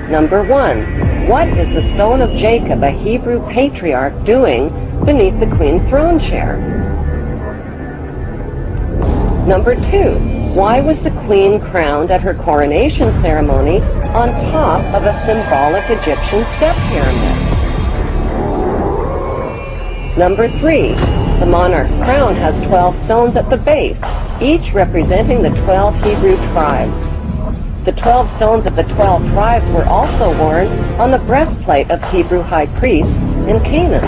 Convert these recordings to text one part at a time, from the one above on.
Number 1. What is the stone of Jacob, a Hebrew patriarch, doing beneath the queen's throne chair? Number 2. Why was the queen crowned at her coronation ceremony on top of a symbolic Egyptian step pyramid? Number 3. The monarch's crown has 12 stones at the base, each representing the 12 Hebrew tribes. The 12 stones of the 12 tribes were also worn on the breastplate of Hebrew high priests in Canaan.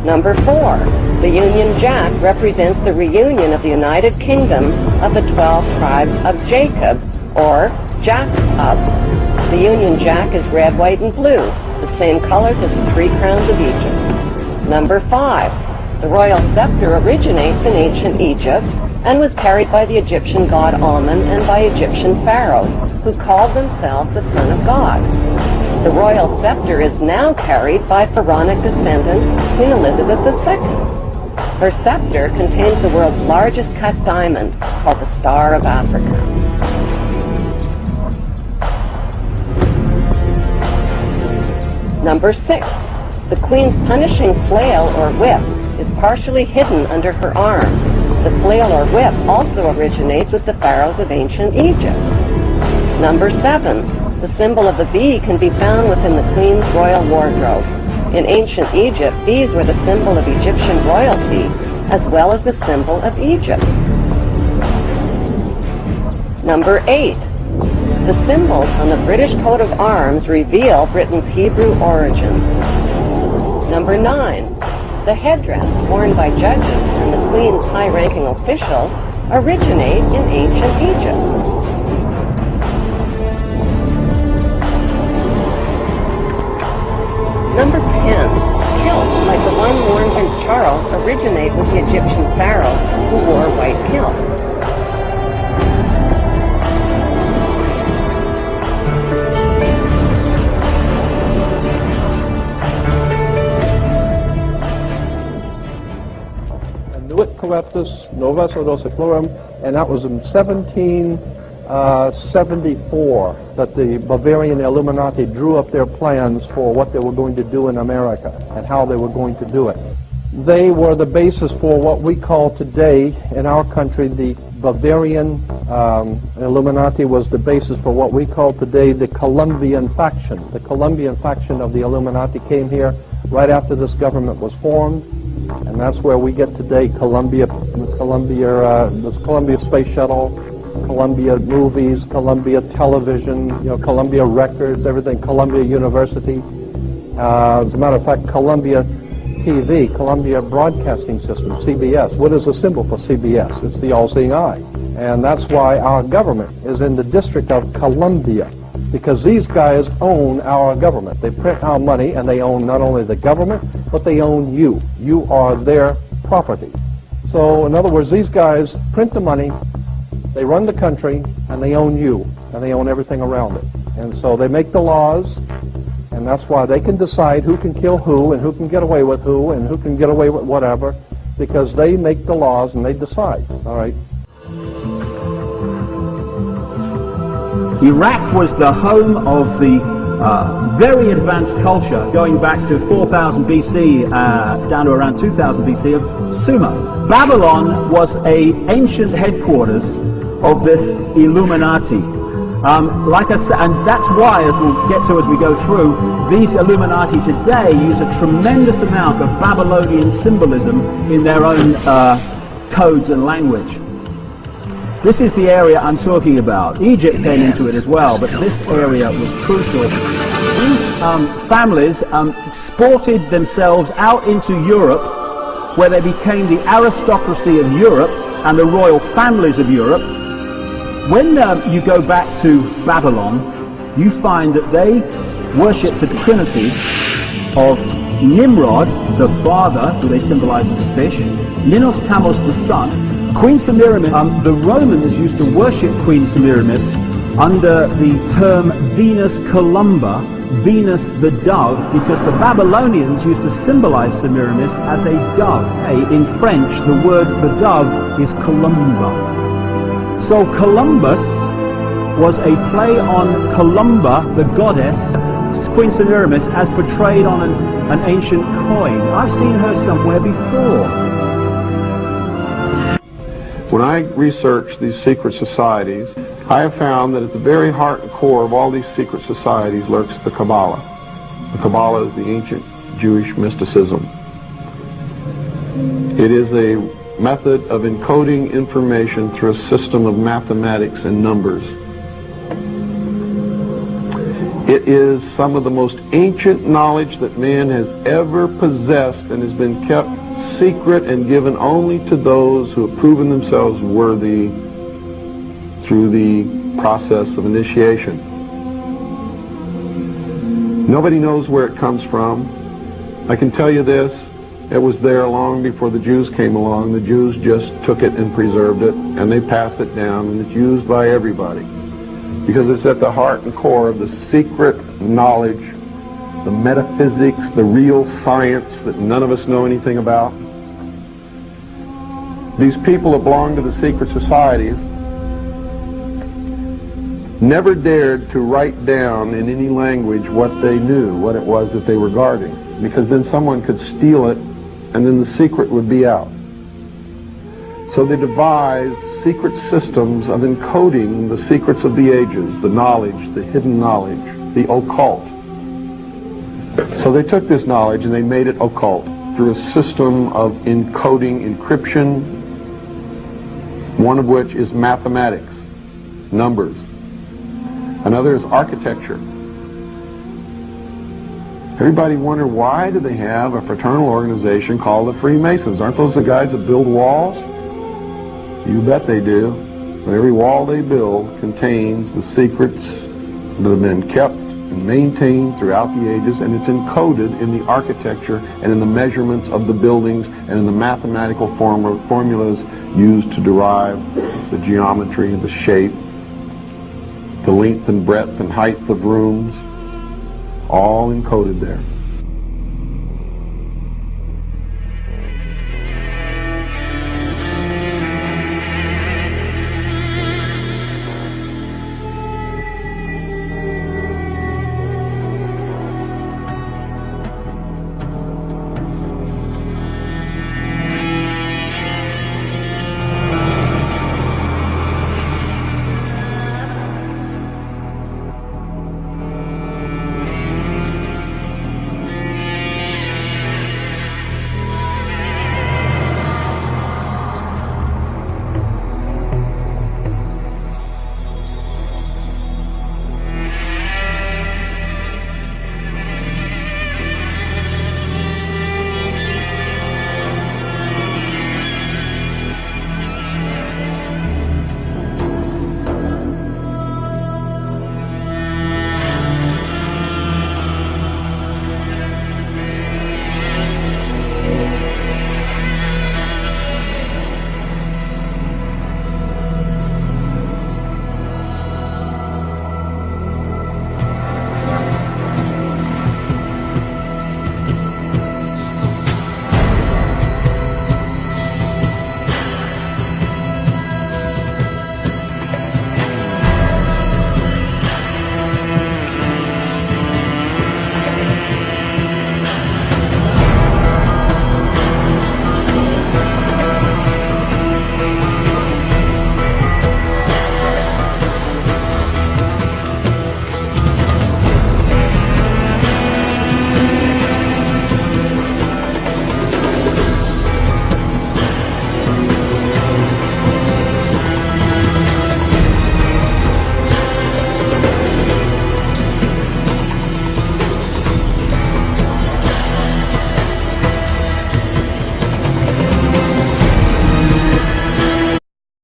Number 4. The Union Jack represents the reunion of the United Kingdom of the 12 tribes of Jacob, or Jacob. The Union Jack is red, white, and blue, the same colors as the 3 crowns of Egypt. Number 5. The royal scepter originates in ancient Egypt and was carried by the Egyptian god Amun and by Egyptian pharaohs, who called themselves the Son of God. The royal scepter is now carried by pharaonic descendant Queen Elizabeth II. Her scepter contains the world's largest cut diamond, called the Star of Africa. Number 6. The queen's punishing flail or whip is partially hidden under her arm. The flail or whip also originates with the pharaohs of ancient Egypt. Number 7. The symbol of the bee can be found within the queen's royal wardrobe. In ancient Egypt, bees were the symbol of Egyptian royalty, as well as the symbol of Egypt. Number 8. The symbols on the British coat of arms reveal Britain's Hebrew origin. Number 9. The headdress worn by judges and the Queen's high-ranking officials originate in ancient Egypt. Number 10. Kilts, like the one worn by Prince Charles, originate with the Egyptian pharaohs who wore white kilts. Novus Odosiclorum, and that was in 1774 that the Bavarian Illuminati drew up their plans for what they were going to do in America and how they were going to do it. They were the basis for what we call today in our country the Bavarian Illuminati was the basis for what we call today the Colombian faction. The Colombian faction of the Illuminati came here right after this government was formed. And that's where we get today Columbia Space Shuttle, Columbia Movies, Columbia Television, Columbia Records, everything, Columbia University. As a matter of fact, Columbia TV, Columbia Broadcasting System, CBS. What is the symbol for CBS? It's the all-seeing eye. And that's why our government is in the District of Columbia, because these guys own our government. They print our money, and they own not only the government, but they own you. You are their property. So, in other words, these guys print the money, they run the country, and they own you, and they own everything around it. And so they make the laws, and that's why they can decide who can kill who, and who can get away with who, and who can get away with whatever, because they make the laws and they decide, all right? Iraq was the home of the very advanced culture going back to 4000 BC down to around 2000 BC of Sumer. Babylon was an ancient headquarters of this Illuminati. Like I said, and that's why, as we'll get to as we go through, these Illuminati today use a tremendous amount of Babylonian symbolism in their own codes and language. This is the area I'm talking about. Egypt came into it as well, but this area was crucial. These families exported themselves out into Europe, where they became the aristocracy of Europe and the royal families of Europe. When you go back to Babylon, you find that they worship the trinity of Nimrod, the father, who they symbolize as a fish, Ninos Tamos, the son, Queen Semiramis. The Romans used to worship Queen Semiramis under the term Venus Columba, Venus the dove, because the Babylonians used to symbolize Semiramis as a dove. In French, the word for dove is Columba. So Columbus was a play on Columba, the goddess, Queen Semiramis, as portrayed on an ancient coin. I've seen her somewhere before. When I research these secret societies, I have found that at the very heart and core of all these secret societies lurks the Kabbalah. The Kabbalah is the ancient Jewish mysticism. It is a method of encoding information through a system of mathematics and numbers. It is some of the most ancient knowledge that man has ever possessed and has been kept secret and given only to those who have proven themselves worthy through the process of initiation. Nobody knows where it comes from. I can tell you this, it was there long before the Jews came along. The Jews just took it and preserved it, and they passed it down, and it's used by everybody. Because it's at the heart and core of the secret knowledge, the metaphysics, the real science that none of us know anything about. These people that belong to the secret societies never dared to write down in any language what they knew, what it was that they were guarding, because then someone could steal it and then the secret would be out. So they devised secret systems of encoding the secrets of the ages, the knowledge, the hidden knowledge, the occult. So they took this knowledge and they made it occult through a system of encoding, encryption, one of which is mathematics, numbers. Another is architecture. Everybody wonder, why do they have a fraternal organization called the Freemasons? Aren't those the guys that build walls? You bet they do. But every wall they build contains the secrets that have been kept and maintained throughout the ages, and it's encoded in the architecture and in the measurements of the buildings and in the mathematical formulas used to derive the geometry, the shape, the length and breadth and height of rooms. All encoded there.